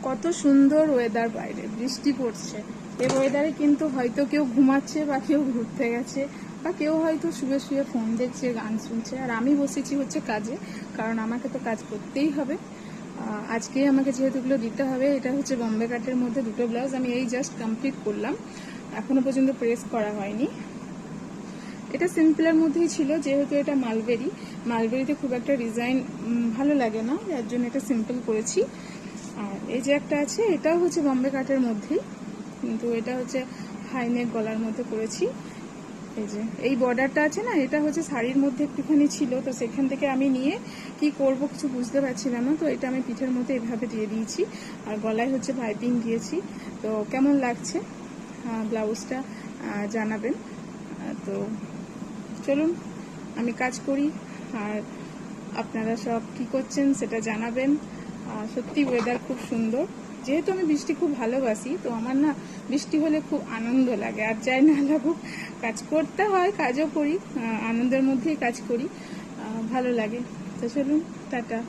কত সুন্দর ওয়েদার, বাইরে বৃষ্টি পড়ছে। এই ওয়েদারে কিন্তু হয়তো কেউ ঘুমাচ্ছে বা কেউ ঘুরতে গেছে বা কেউ হয়তো শুয়ে শুয়ে ফোন দেখছে, গান শুনছে, আর আমি বসেছি হচ্ছে কাজে, কারণ আমাকে তো কাজ করতেই হবে। আজকে আমাকে যেহেতু এগুলো দিতে হবে। এটা হচ্ছে বম্বে কাটের মধ্যে দুটো ব্লাউজ আমি এই জাস্ট কমপ্লিট করলাম, এখনো পর্যন্ত প্রেস করা হয়নি। এটা সিম্পলের মধ্যেই ছিল, যেহেতু এটা মালবেরিতে খুব একটা ডিজাইন ভালো লাগে না, যার জন্য এটা সিম্পল করেছি। আর এই যে একটা আছে, এটাও হচ্ছে বম্বে কাটের মধ্যেই, কিন্তু এটা হচ্ছে হাইনেক গলার মধ্যে করেছি। এই যে এই বর্ডারটা আছে না, এটা হচ্ছে শাড়ির মধ্যে একটুখানি ছিল, তো সেখান থেকে আমি নিয়ে কি করব কিছু বুঝতে পারছিলাম না, তো এটা আমি পিঠের মধ্যে এভাবে দিয়ে দিয়েছি। আর গলায় হচ্ছে পাইপিং দিয়েছি। তো কেমন লাগছে ব্লাউজটা জানাবেন। তো চলুন আমি কাজ করি, আর আপনারা সব কি করছেন সেটা জানাবেন। সত্যি ওয়েদার খুব সুন্দর, যেহেতু আমি বৃষ্টি খুব ভালোবাসি, তো আমার না বৃষ্টি হলে খুব আনন্দ লাগে। আর যাই না লাগুক, কাজ করতে হয়, কাজও করি, আনন্দের মধ্যেই কাজ করি, ভালো লাগে। তো চলুন, টাটা।